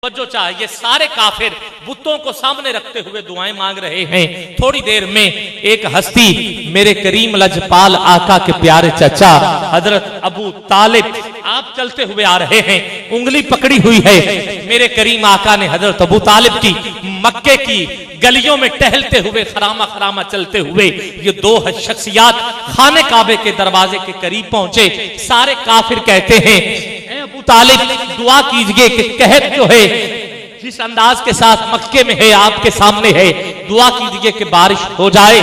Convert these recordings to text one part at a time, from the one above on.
توجہ چاہیے، سارے کافر بتوں کو سامنے رکھتے ہوئے دعائیں مانگ رہے ہیں۔ تھوڑی دیر میں ایک ہستی میرے کریم لجپال آقا کے پیارے چچا حضرت ابو طالب آپ چلتے ہوئے آ رہے ہیں، انگلی پکڑی ہوئی ہے۔ میرے کریم آقا نے حضرت ابو طالب کی مکے کی گلیوں میں ٹہلتے ہوئے خرامہ خرامہ چلتے ہوئے یہ دو شخصیات خانے کعبے کے دروازے کے قریب پہنچے۔ سارے کافر کہتے ہیں اے ابو طالب دعا کیجئے کہ قحط جو ہے جس انداز کے ساتھ مکے میں ہے آپ کے سامنے ہے، دعا کیجئے کہ بارش ہو جائے۔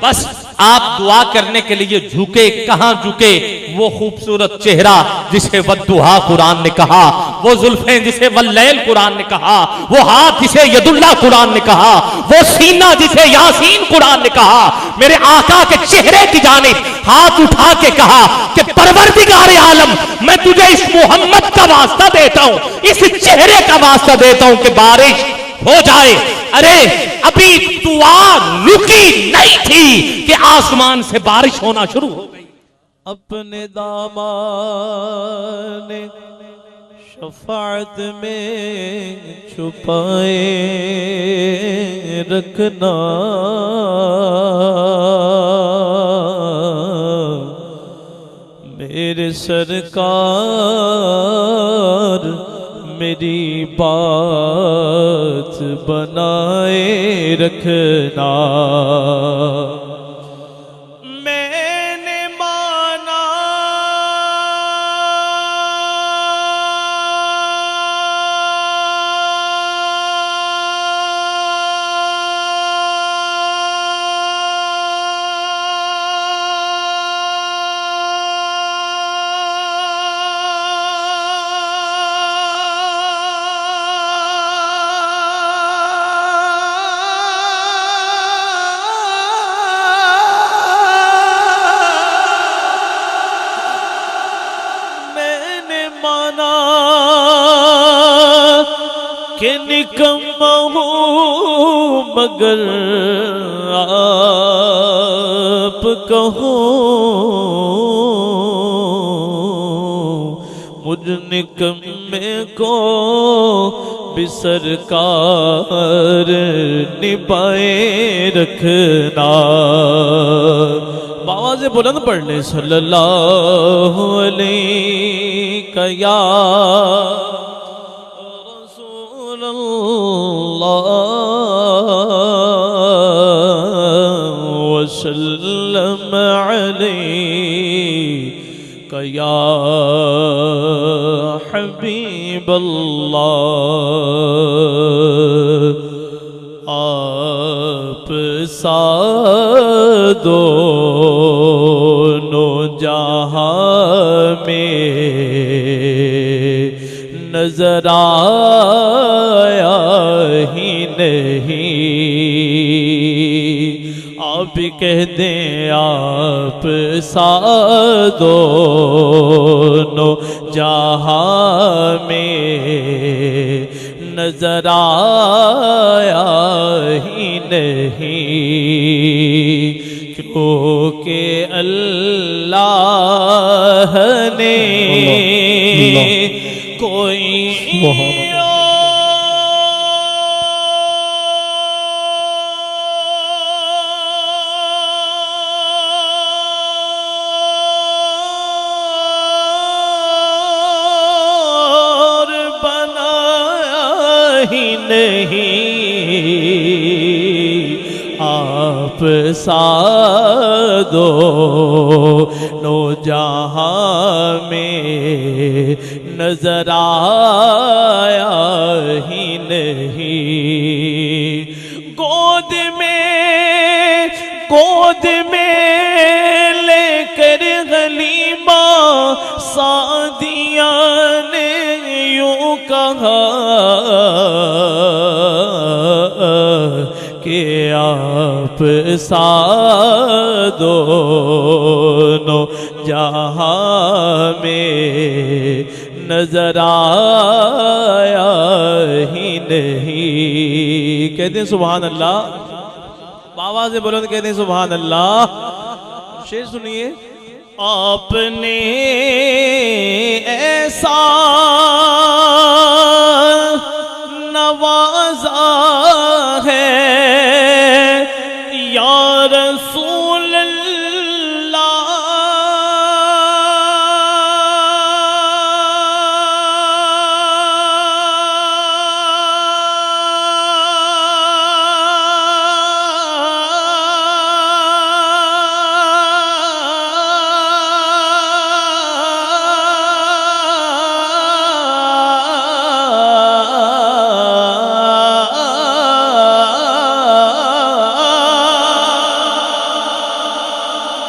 بس آپ دعا کرنے کے لیے جھکے، کہاں جھکے؟ وہ خوبصورت چہرہ جسے والضحیٰ قرآن نے کہا، وہ زلفیں جسے واللیل قرآن نے کہا، وہ ہاتھ جسے ید اللہ قرآن نے کہا، وہ سینہ جسے یاسین قرآن نے کہا، میرے آقا کے چہرے کی جانب ہاتھ اٹھا کے کہا کہ پروردگار عالم میں تجھے اس محمد کا واسطہ دیتا ہوں، اس چہرے کا واسطہ دیتا ہوں کہ بارش ہو جائے۔ ارے ابھی دعا رکی نہیں تھی کہ آسمان سے بارش ہونا شروع ہو گئی۔ اپنے دامان شفاعت میں چھپائے رکھنا، میرے سرکار میری بات بنائے رکھنا۔ میں نے مانا کہ نکما ہوں مگر آپ کہو، مجھ نکمے کو بھی سرکار نبھائے رکھنا۔ آواز بلند پڑھ لیں صلی اللہ علیہ یا وسلم علیک یا حبیب اللہ۔ آپ سا دونوں جہاں میں نظر آیا ہی نہیں، آپ بھی کہہ دیں آپ سا دونوں جہاں میں نظر آیا ہی نہیں، کیونکہ اللہ نے کوئی نہیں، آپ سا دونوں جہاں میں نظر آیا ہی نہیں، گود میں لے کر غلیمہ سعدیہ نے یوں کہا کہ آپ سا دونوں جہاں میں نظر آیا ہی نہیں۔ کہتے ہیں سبحان اللہ، آواز بلند کہتے ہیں سبحان اللہ۔ شعر سنیے، آپ نے ایسا نوازا ہے یا رسول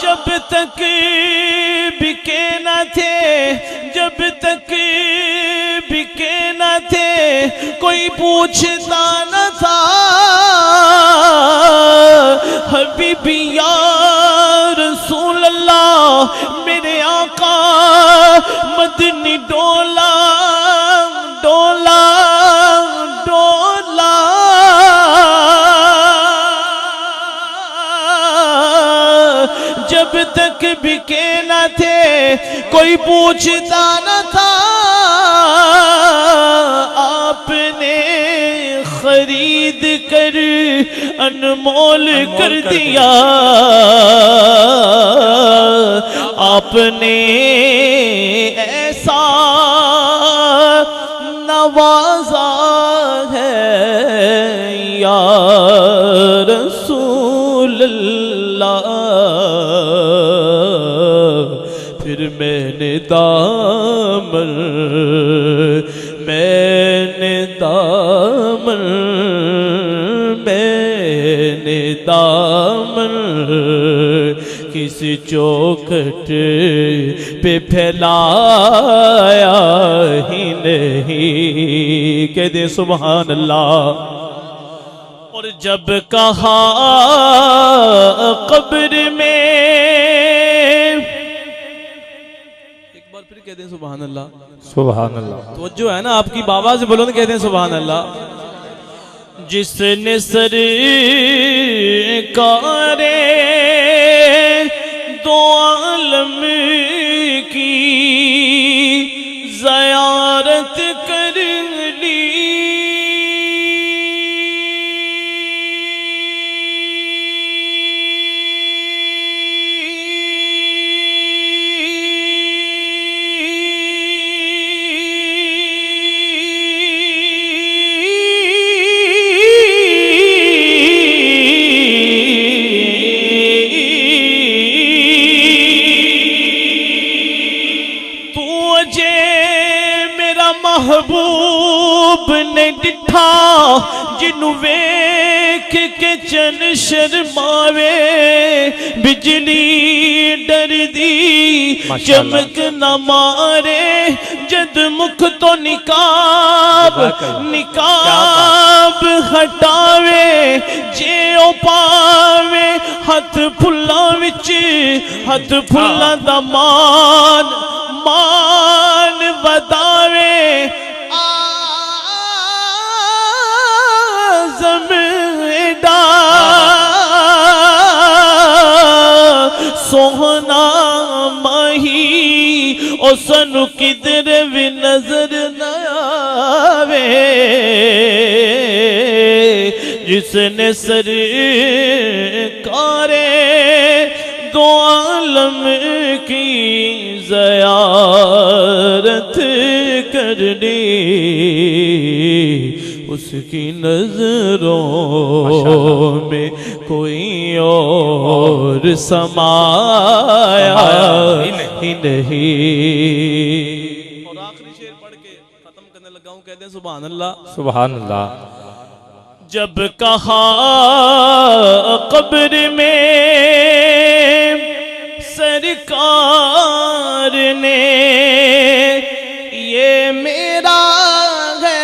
جب تک بکے نہ تھے، جب تک بکے نہ تھے، کوئی پوچھتا نہ تھا حبیبی یا رسول اللہ میرے آقا مدنی ڈولا ڈولا ڈولا جب تک بکے نہ تھے کوئی پوچھتا نہ تھا آپ نے خرید کر انمول کر دیا آپ نے ایسا نوازا ہے یا رسول اللہ پھر میں نے دامن کسی چوکھٹ پہ پھیلایا ہی نہیں، کہہ دیں سبحان اللہ۔ اور جب کہا قبر میں، ایک بار پھر کہہ دیں سبحان اللہ، سبحان اللہ۔ توجہ ہے نا آپ کی، بابا سے بولو نا، کہہ دیں سبحان اللہ۔ جس نے سرکار دو عالم کی زیارت کر لی، محبوب نے ڈٹھا جنوں ویکھ کے چن شرماوے، بجلی ڈر دی چمک نہ مارے، جد مکھ تو نقاب ہٹاوے، جے او پاوے ہتھ پھلاں وچ، ہتھ پھلاں دا مان وداوے، آزم ایڈا سوہنا ماہی او سنو کدھر بھی نظر نہ آوے، جس نے سرکار دو عالم کی زیارت کر لی، اس کی نظروں میں کوئی اور سمایا ہی نہیں۔ اور آخری شعر پڑھ کے ختم کرنے لگا ہوں، کہتے ہیں سبحان اللہ، سبحان اللہ۔ جب کہا قبر میں سرکار نے یہ میرا ہے،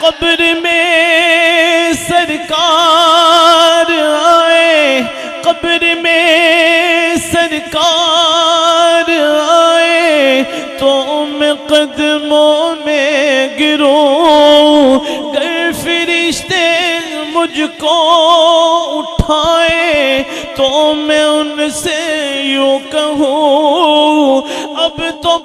قبر میں سرکار آئے، قبر میں سرکار قدموں میں گروں، گر فرشتے مجھ کو اٹھائے تو میں ان سے یوں کہوں اب تو